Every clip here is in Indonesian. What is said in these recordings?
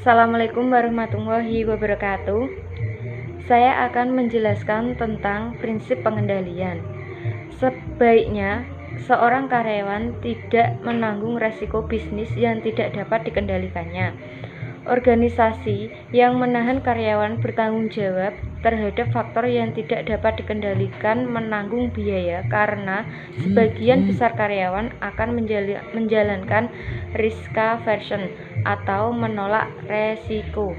Assalamualaikum warahmatullahi wabarakatuh. Saya akan menjelaskan tentang prinsip pengendalian. Sebaiknya seorang karyawan tidak menanggung resiko bisnis yang tidak dapat dikendalikannya. Organisasi yang menahan karyawan bertanggung jawab terhadap faktor yang tidak dapat dikendalikan menanggung biaya karena sebagian besar karyawan akan menjalankan risk aversion atau menolak resiko.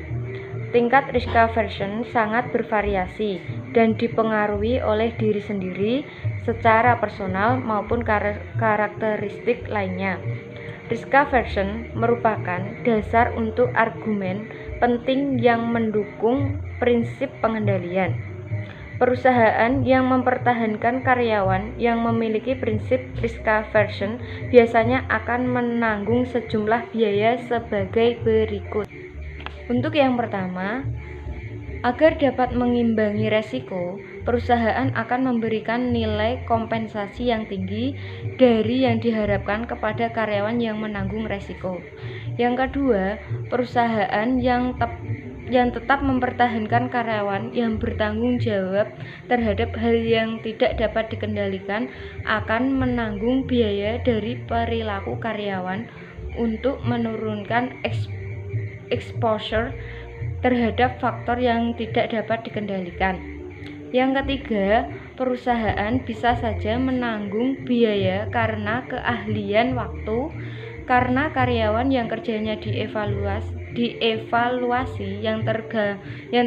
Tingkat risk aversion sangat bervariasi dan dipengaruhi oleh diri sendiri secara personal maupun karakteristik lainnya. Risk aversion merupakan dasar untuk argumen penting yang mendukung prinsip pengendalian. Perusahaan yang mempertahankan karyawan yang memiliki prinsip risk aversion biasanya akan menanggung sejumlah biaya sebagai berikut. Untuk yang pertama, agar dapat mengimbangi resiko, perusahaan akan memberikan nilai kompensasi yang tinggi dari yang diharapkan kepada karyawan yang menanggung resiko. Yang kedua, perusahaan yang tetap mempertahankan karyawan yang bertanggung jawab terhadap hal yang tidak dapat dikendalikan akan menanggung biaya dari perilaku karyawan untuk menurunkan exposure terhadap faktor yang tidak dapat dikendalikan. Yang ketiga, perusahaan bisa saja menanggung biaya karena keahlian waktu, karena karyawan yang kerjanya dievaluasi yang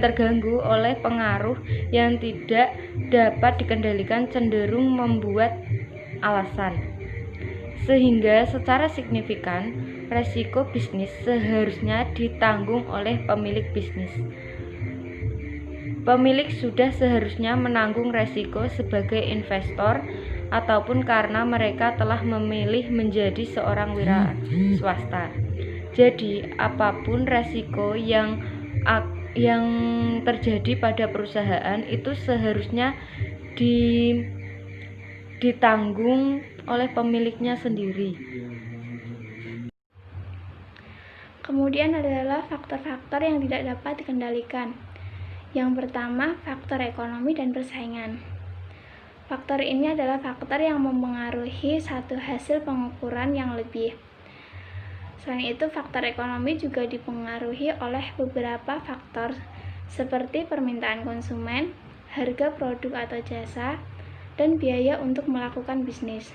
terganggu oleh pengaruh yang tidak dapat dikendalikan cenderung membuat alasan. Sehingga secara signifikan, resiko bisnis seharusnya ditanggung oleh pemilik bisnis. Pemilik sudah seharusnya menanggung resiko sebagai investor ataupun karena mereka telah memilih menjadi seorang wira swasta. Jadi, apapun resiko yang terjadi pada perusahaan itu seharusnya ditanggung oleh pemiliknya sendiri. Kemudian adalah faktor-faktor yang tidak dapat dikendalikan. Yang pertama, faktor ekonomi dan persaingan. Faktor ini adalah faktor yang mempengaruhi satu hasil pengukuran yang lebih. Selain itu, faktor ekonomi juga dipengaruhi oleh beberapa faktor seperti permintaan konsumen, harga produk atau jasa, dan biaya untuk melakukan bisnis.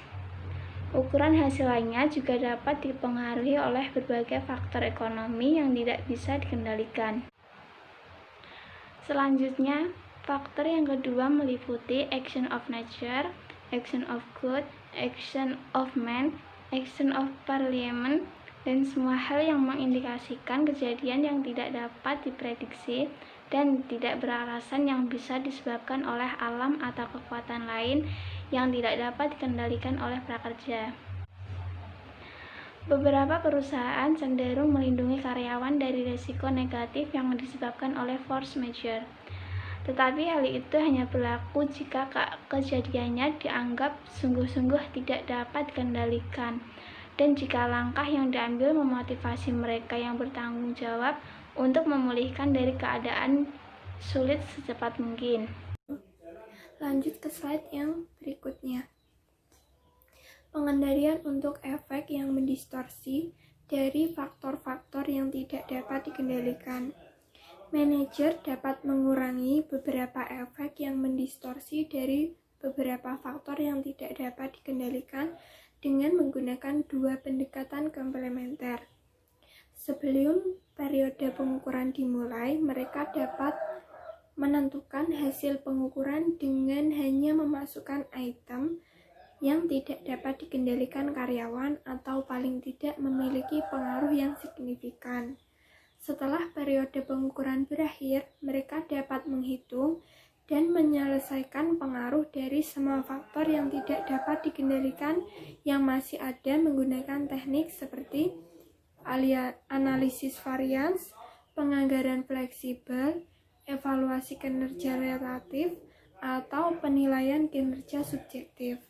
Ukuran hasil lainnya juga dapat dipengaruhi oleh berbagai faktor ekonomi yang tidak bisa dikendalikan. Selanjutnya, faktor yang kedua meliputi action of nature, action of good, action of man, action of parliament, dan semua hal yang mengindikasikan kejadian yang tidak dapat diprediksi dan tidak beralasan yang bisa disebabkan oleh alam atau kekuatan lain yang tidak dapat dikendalikan oleh prakerja. Beberapa perusahaan cenderung melindungi karyawan dari risiko negatif yang disebabkan oleh force majeure. Tetapi hal itu hanya berlaku jika kejadiannya dianggap sungguh-sungguh tidak dapat dikendalikan dan jika langkah yang diambil memotivasi mereka yang bertanggung jawab untuk memulihkan dari keadaan sulit secepat mungkin. Lanjut ke slide yang berikutnya. Pengendalian untuk efek yang mendistorsi dari faktor-faktor yang tidak dapat dikendalikan. Manajer dapat mengurangi beberapa efek yang mendistorsi dari beberapa faktor yang tidak dapat dikendalikan dengan menggunakan dua pendekatan komplementer. Sebelum periode pengukuran dimulai, mereka dapat menentukan hasil pengukuran dengan hanya memasukkan item yang tidak dapat dikendalikan karyawan atau paling tidak memiliki pengaruh yang signifikan. Setelah periode pengukuran berakhir, mereka dapat menghitung dan menyelesaikan pengaruh dari semua faktor yang tidak dapat dikendalikan yang masih ada menggunakan teknik seperti analisis varians, penganggaran fleksibel, evaluasi kinerja relatif, atau penilaian kinerja subjektif.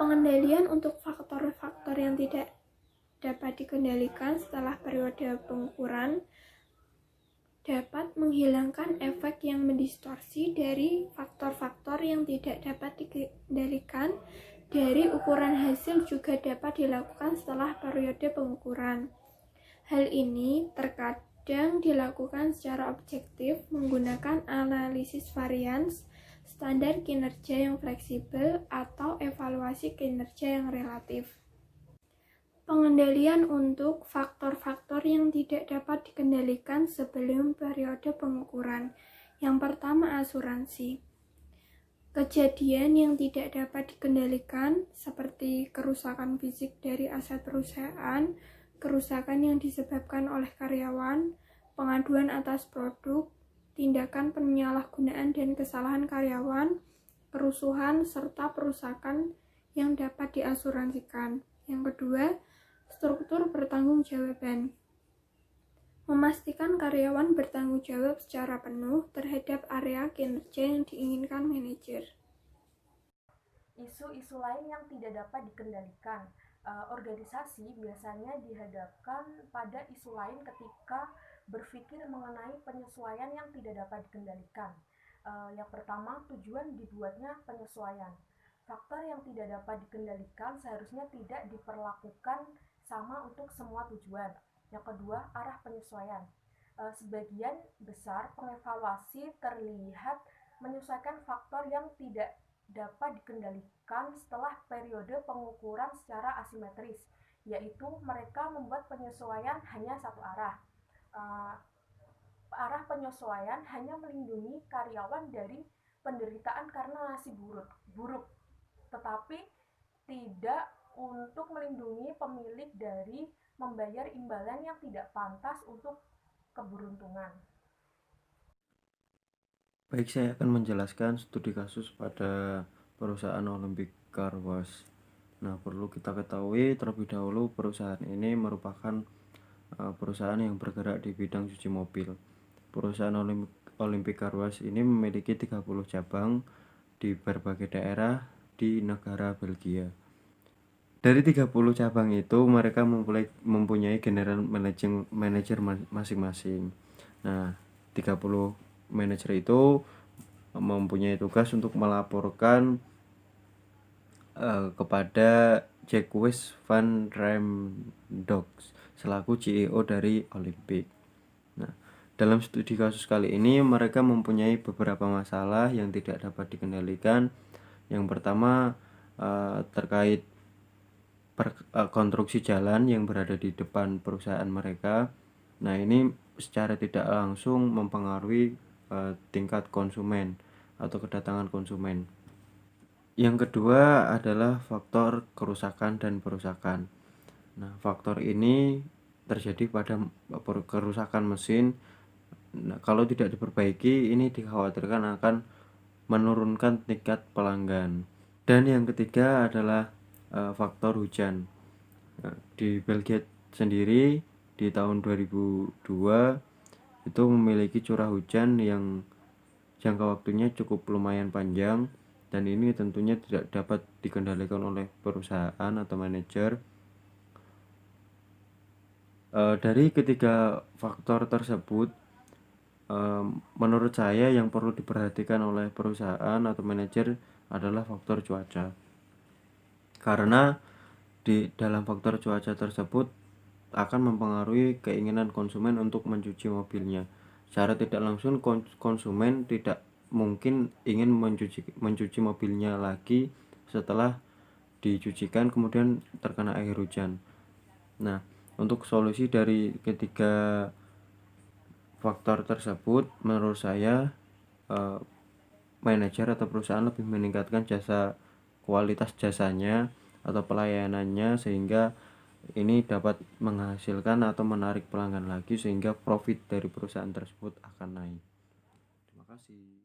Pengendalian untuk faktor-faktor yang tidak dapat dikendalikan setelah periode pengukuran dapat menghilangkan efek yang mendistorsi dari faktor-faktor yang tidak dapat dikendalikan dari ukuran hasil juga dapat dilakukan setelah periode pengukuran. Hal ini terkadang dilakukan secara objektif menggunakan analisis varians, standar kinerja yang fleksibel, atau evaluasi kinerja yang relatif. Pengendalian untuk faktor-faktor yang tidak dapat dikendalikan sebelum periode pengukuran. Yang pertama, asuransi. Kejadian yang tidak dapat dikendalikan seperti kerusakan fisik dari aset perusahaan, kerusakan yang disebabkan oleh karyawan, pengaduan atas produk, tindakan penyalahgunaan dan kesalahan karyawan, kerusuhan, serta perusakan yang dapat diasuransikan. Yang kedua, struktur pertanggungjawaban. Memastikan karyawan bertanggung jawab secara penuh terhadap area kinerja yang diinginkan manajer. Isu-isu lain yang tidak dapat dikendalikan. Organisasi biasanya dihadapkan pada isu lain ketika berpikir mengenai penyesuaian yang tidak dapat dikendalikan. Yang pertama, tujuan dibuatnya penyesuaian. Faktor yang tidak dapat dikendalikan seharusnya tidak diperlakukan sama untuk semua tujuan. Yang kedua, arah penyesuaian. Sebagian besar pengevaluasi terlihat menyesuaikan faktor yang tidak dapat dikendalikan setelah periode pengukuran secara asimetris, yaitu mereka membuat penyesuaian hanya satu arah. Arah penyesuaian hanya melindungi karyawan dari penderitaan karena nasib buruk, tetapi tidak untuk melindungi pemilik dari membayar imbalan yang tidak pantas untuk keberuntungan. Baik, saya akan menjelaskan studi kasus pada perusahaan Olympic Car Wash. Nah, perlu kita ketahui terlebih dahulu perusahaan ini merupakan perusahaan yang bergerak di bidang cuci mobil. Perusahaan Olympic Car Wash ini memiliki 30 cabang di berbagai daerah di negara Belgia. Dari 30 cabang itu mereka mempunyai general manager masing-masing. Nah, 30 manajer itu mempunyai tugas untuk melaporkan kepada Jacques van Rensdorp selaku CEO dari Olympic. Nah, dalam studi kasus kali ini mereka mempunyai beberapa masalah yang tidak dapat dikendalikan. Yang pertama terkait konstruksi jalan yang berada di depan perusahaan mereka. Nah, ini secara tidak langsung mempengaruhi tingkat konsumen atau kedatangan konsumen. Yang kedua adalah faktor kerusakan dan perusakan. Nah, faktor ini terjadi pada kerusakan mesin. Nah, kalau tidak diperbaiki, ini dikhawatirkan akan menurunkan tingkat pelanggan. Dan yang ketiga adalah faktor hujan. Nah, di Belgia sendiri di tahun 2002 itu memiliki curah hujan yang jangka waktunya cukup lumayan panjang, dan ini tentunya tidak dapat dikendalikan oleh perusahaan atau manajer. Dari ketiga faktor tersebut, menurut saya yang perlu diperhatikan oleh perusahaan atau manajer adalah faktor cuaca. Karena di dalam faktor cuaca tersebut akan mempengaruhi keinginan konsumen untuk mencuci mobilnya. Secara tidak langsung konsumen tidak mungkin ingin mencuci mobilnya lagi setelah dicucikan kemudian terkena air hujan. Nah, untuk solusi dari ketiga faktor tersebut, menurut saya manajer atau perusahaan lebih meningkatkan kualitas jasanya atau pelayanannya, sehingga ini dapat menghasilkan atau menarik pelanggan lagi sehingga profit dari perusahaan tersebut akan naik. Terima kasih.